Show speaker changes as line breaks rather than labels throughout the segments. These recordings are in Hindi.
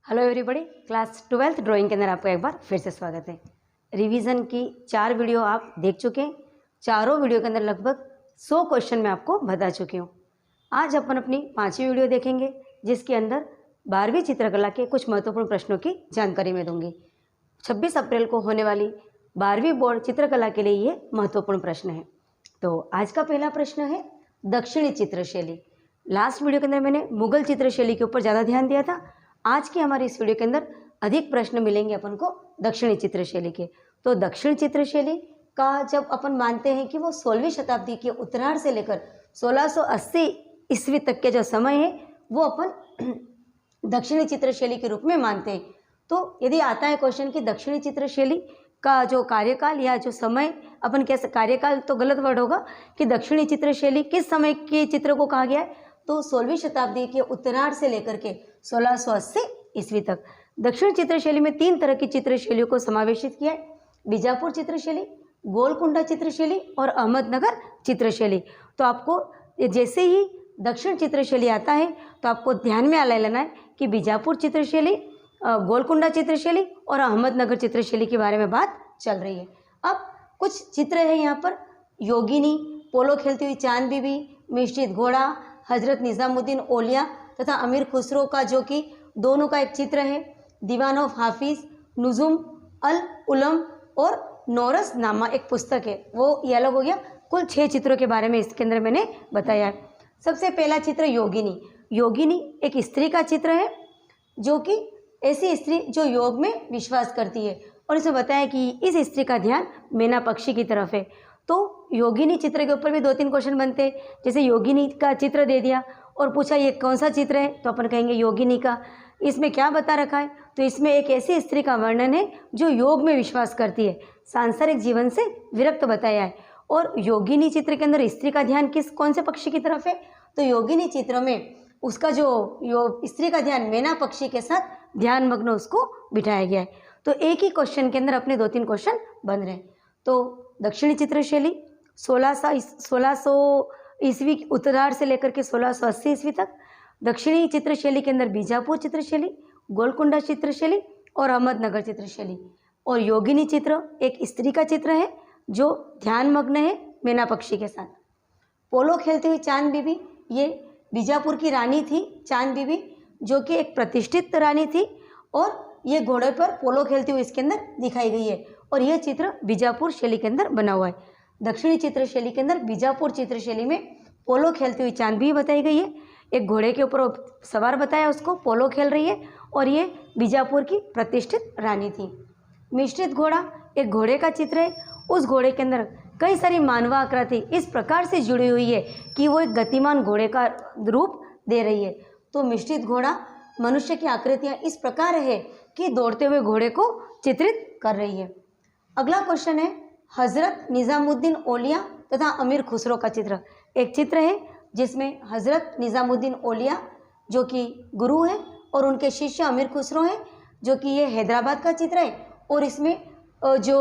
Hello everybody, class 12th drawing के अंदर आपका एक बार फिर से स्वागत है। रिवीजन की 4 वीडियो आप देख चुके हैं। चारों वीडियो के अंदर लगभग 100 क्वेश्चन मैं आपको बता चुकी हूँ। आज अपन अपनी 5वीं वीडियो देखेंगे, जिसके अंदर 12वीं चित्रकला के कुछ महत्वपूर्ण प्रश्नों की जानकारी मैं दूंगी। 26 अप्रैल को होने वाली 12वीं बोर्ड चित्रकला के लिए ये महत्वपूर्ण प्रश्न है। तो आज का पहला प्रश्न है दक्षिणी चित्रशैली। लास्ट वीडियो के अंदर मैंने मुगल चित्रशैली के ऊपर ज़्यादा ध्यान दिया था। आज की हमारी इस वीडियो के अंदर अधिक प्रश्न मिलेंगे अपन को दक्षिणी चित्रशैली के। तो दक्षिण चित्रशैली का जब अपन मानते हैं कि वो 16वीं शताब्दी के उत्तरार्ध से लेकर 1680 ईस्वी तक के जो समय है वो अपन दक्षिणी चित्रशैली के रूप में मानते हैं। तो यदि आता है क्वेश्चन कि दक्षिणी चित्रशैली का जो कार्यकाल या जो समय, अपन कैसे, कार्यकाल तो गलत वर्ड होगा, कि दक्षिणी चित्रशैली किस समय के चित्र को कहा गया है, तो 16वीं शताब्दी के उत्तरार्ध से लेकर के 1680 ईस्वी तक। दक्षिण चित्रशैली में 3 तरह की चित्रशैलियों को समावेशित किया है: बीजापुर चित्रशैली, गोलकुंडा चित्रशैली और अहमदनगर चित्रशैली। तो आपको जैसे ही दक्षिण चित्रशैली आता है तो आपको ध्यान में लेना है कि बीजापुर चित्रशैली, गोलकुंडा चित्रशैली और अहमदनगर चित्रशैली के बारे में बात चल रही है। अब कुछ चित्र है यहाँ पर: योगिनी, पोलो खेलती हुई चांद बीबी, मिश्रित घोड़ा, हजरत निज़ामुद्दीन औलिया तथा अमीर खुसरो का, जो कि दोनों का एक चित्र है, दीवान ऑफ हाफिज, नुजुम अल उलम और नौरस नामा एक पुस्तक है। वो ये अलग हो गया। कुल 6 चित्रों के बारे में इसके अंदर मैंने बताया है। सबसे पहला चित्र योगिनी। योगिनी एक स्त्री का चित्र है, जो कि ऐसी स्त्री जो योग में विश्वास करती है, और इसमें बताया कि इस स्त्री का ध्यान मैना पक्षी की तरफ है। तो योगिनी चित्र के ऊपर भी 2-3 क्वेश्चन बनते हैं। जैसे योगिनी का चित्र दे दिया और पूछा ये कौन सा चित्र है, तो अपन कहेंगे योगिनी का। इसमें क्या बता रखा है, तो इसमें एक ऐसी स्त्री का वर्णन है जो योग में विश्वास करती है, सांसारिक जीवन से विरक्त बताया है। और योगिनी चित्र के अंदर स्त्री का ध्यान कौन से पक्षी की तरफ है, तो योगिनी चित्र में उसका जो स्त्री का ध्यान मैना पक्षी के साथ ध्यान मग्न उसको बिठाया गया है। तो एक ही क्वेश्चन के अंदर अपने 2-3 क्वेश्चन बन रहे हैं। तो दक्षिणी चित्रशैली 1600 ईस्वी उत्तरार्ध से लेकर के 1680 ईस्वी तक। दक्षिणी चित्रशैली के अंदर बीजापुर चित्रशैली, गोलकुंडा चित्रशैली और अहमदनगर चित्रशैली। और योगिनी चित्र एक स्त्री का चित्र है जो ध्यान मग्न है मैना पक्षी के साथ। पोलो खेलती हुई चांद बीबी, ये बीजापुर की रानी थी चांद बीबी, जो कि एक प्रतिष्ठित रानी थी, और ये घोड़े पर पोलो खेलती हुई इसके अंदर दिखाई गई है। और यह चित्र बीजापुर शैली के अंदर बना हुआ है। दक्षिणी चित्रशैली के अंदर बीजापुर चित्रशैली में पोलो खेलती हुई चांद भी बताई गई है। एक घोड़े के ऊपर सवार बताया, उसको पोलो खेल रही है, और ये बीजापुर की प्रतिष्ठित रानी थी। मिश्रित घोड़ा एक घोड़े का चित्र है। उस घोड़े के अंदर कई सारी मानवा आकृति इस प्रकार से जुड़ी हुई है कि वो एक गतिमान घोड़े का रूप दे रही है। तो मिश्रित घोड़ा, मनुष्य की आकृतियाँ इस प्रकार है कि दौड़ते हुए घोड़े को चित्रित कर रही है। अगला क्वेश्चन है हजरत निज़ामुद्दीन औलिया तथा अमीर खुसरो का चित्र। एक चित्र है जिसमें हजरत निज़ामुद्दीन औलिया, जो कि गुरु हैं, और उनके शिष्य अमीर खुसरो हैं, जो कि ये हैदराबाद का चित्र है। और इसमें जो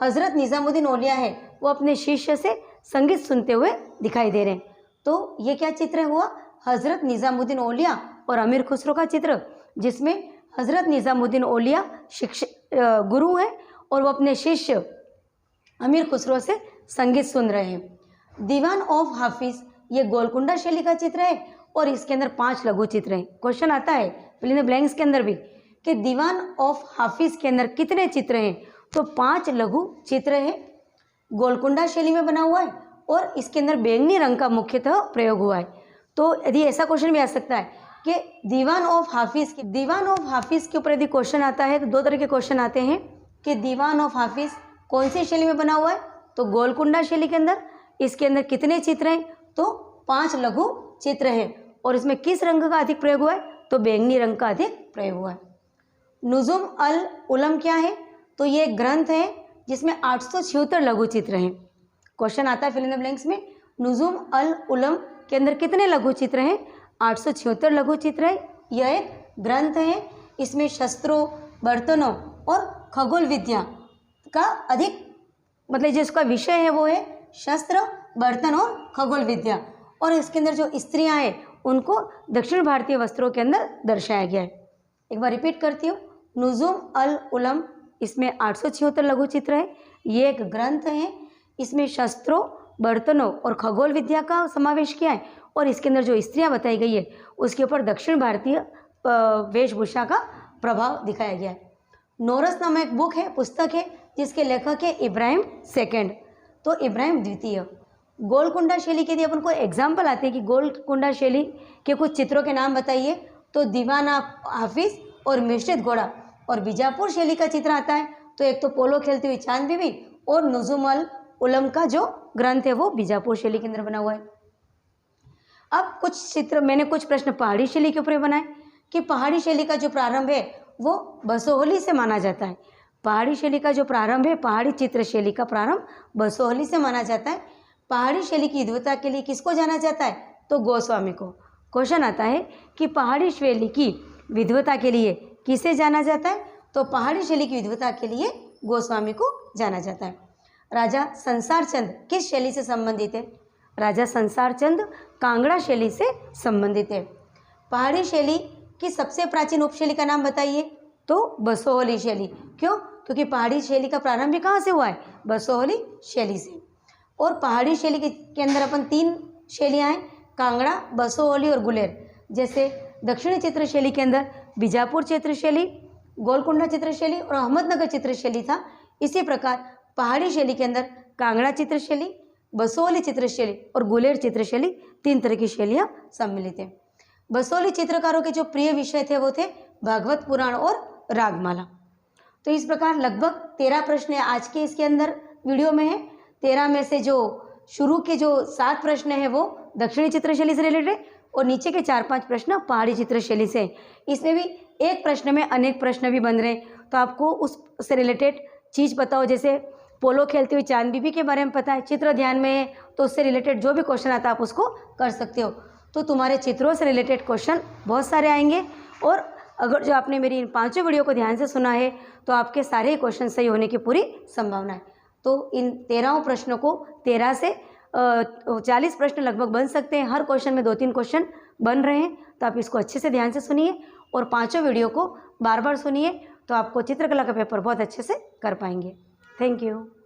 हजरत निज़ामुद्दीन औलिया है वो अपने शिष्य से संगीत सुनते हुए दिखाई दे रहे हैं। तो ये क्या चित्र हुआ? हजरत निज़ामुद्दीन औलिया और अमीर खुसरो का चित्र, जिसमें हजरत निज़ामुद्दीन औलिया गुरु हैं और वो अपने शिष्य अमीर खुसरो से संगीत सुन रहे हैं। दीवान ऑफ हाफिज, ये गोलकुंडा शैली का चित्र है, और इसके अंदर 5 लघु चित्र हैं। क्वेश्चन आता है फिल इन द ब्लैंक्स के अंदर भी कि दीवान ऑफ हाफिज के अंदर कितने चित्र हैं, तो 5 लघु चित्र हैं। गोलकुंडा शैली में बना हुआ है, और इसके अंदर बैंगनी रंग का मुख्यतः प्रयोग हुआ है। तो यदि ऐसा क्वेश्चन भी आ सकता है कि दीवान ऑफ हाफिज के ऊपर यदि क्वेश्चन आता है, तो 2 तरह के क्वेश्चन आते हैं कि दीवान ऑफ हाफिज कौन सी शैली में बना हुआ है, तो गोलकुंडा शैली के अंदर। इसके अंदर कितने चित्र हैं, तो 5 लघु चित्र हैं, और इसमें किस रंग का अधिक प्रयोग हुआ है, तो बैंगनी रंग का अधिक प्रयोग हुआ है। नुजुम अल उलम क्या है, तो ये एक ग्रंथ है जिसमें 876 लघु चित्र हैं। क्वेश्चन आता है फिल इन द ब्लैंक्स में, नुजुम अल उलम के अंदर कितने लघु चित्र हैं, 876 लघु चित्र है। यह एक ग्रंथ है, इसमें शस्त्रों, बर्तनों और खगोल विद्या का अधिक, मतलब जिसका विषय है वो है शस्त्र, बर्तन और खगोल विद्या। और इसके अंदर जो स्त्रियां हैं उनको दक्षिण भारतीय वस्त्रों के अंदर दर्शाया गया है। एक बार रिपीट करती हूँ, नुजुम अल उलम, इसमें 876 लघु चित्र है। ये एक ग्रंथ है, इसमें शस्त्रों, बर्तनों और खगोल विद्या का समावेश किया है और इसके अंदर जो स्त्रियां बताई गई है उसके ऊपर दक्षिण भारतीय वेशभूषा का प्रभाव दिखाया गया है। नोरस नामक एक बुक है, पुस्तक है, जिसके लेखक है इब्राहिम सेकेंड, तो इब्राहिम द्वितीय। गोलकुंडा शैली के लिए अपन को एग्जाम्पल आते हैं कि गोलकुंडा शैली के कुछ चित्रों के नाम बताइए, तो दीवाना हाफिज और मिश्रित घोड़ा। और बीजापुर शैली का चित्र आता है तो एक तो पोलो खेलती हुई चांद बीवी और नुजुम अल उलम का जो ग्रंथ है वो बीजापुर शैली के अंदर बना हुआ है। अब कुछ चित्र, मैंने कुछ प्रश्न पहाड़ी शैली के ऊपर बनाए कि पहाड़ी शैली का जो प्रारंभ है वो बसोहली से माना जाता है। पहाड़ी शैली का जो प्रारंभ है, पहाड़ी चित्र शैली का प्रारंभ बसोहली से माना जाता है। पहाड़ी शैली की विद्वता के लिए किसको जाना जाता है, तो गोस्वामी को। क्वेश्चन आता है कि पहाड़ी शैली की विद्वता के लिए किसे जाना जाता है, तो पहाड़ी शैली की विद्वता के लिए गोस्वामी को जाना जाता है। राजा संसार चंद किस शैली से संबंधित है, राजा संसार चंद कांगड़ा शैली से संबंधित है। पहाड़ी शैली की सबसे प्राचीन उपशैली का नाम बताइए, तो बसोहली शैली। क्यों, क्योंकि पहाड़ी शैली का प्रारंभ कहाँ से हुआ है, बसोहली शैली से। और पहाड़ी शैली के अंदर अपन 3 शैलियाँ हैं, कांगड़ा, बसोहली और गुलेर। जैसे दक्षिणी चित्र शैली के अंदर बीजापुर चित्र शैली, गोलकुंडा चित्र शैली और अहमदनगर चित्र शैली था, इसी प्रकार पहाड़ी शैली के अंदर कांगड़ा चित्र शैली, बसोहली चित्र शैली और गुलेर चित्र शैली, 3 तरह की शैलियाँ सम्मिलित हैं। बसोहली चित्रकारों के जो प्रिय विषय थे वो थे भागवत पुराण और रागमाला। तो इस प्रकार लगभग 13 प्रश्न आज के इसके अंदर वीडियो में है। 13 में से जो शुरू के जो 7 प्रश्न है वो दक्षिणी चित्र शैली से रिलेटेड और नीचे के 4-5 प्रश्न पहाड़ी चित्र शैली से। इसमें भी एक प्रश्न में अनेक प्रश्न भी बन रहे हैं, तो आपको उससे रिलेटेड चीज़ पता हो, जैसे पोलो खेलती हुई चांद बीबी के बारे में पता है, चित्र ध्यान में है, तो उससे रिलेटेड जो भी क्वेश्चन आता है आप उसको कर सकते हो। तो तुम्हारे चित्रों से रिलेटेड क्वेश्चन बहुत सारे आएंगे। और अगर जो आपने मेरी इन 5 वीडियो को ध्यान से सुना है तो आपके सारे क्वेश्चन सही होने की पूरी संभावना है। तो इन 13 प्रश्नों को 13 से 40 प्रश्न लगभग बन सकते हैं। हर क्वेश्चन में 2-3 क्वेश्चन बन रहे हैं, तो आप इसको अच्छे से ध्यान से सुनिए और 5 वीडियो को बार बार सुनिए, तो आपको चित्रकला का पेपर बहुत अच्छे से कर पाएंगे। Thank you.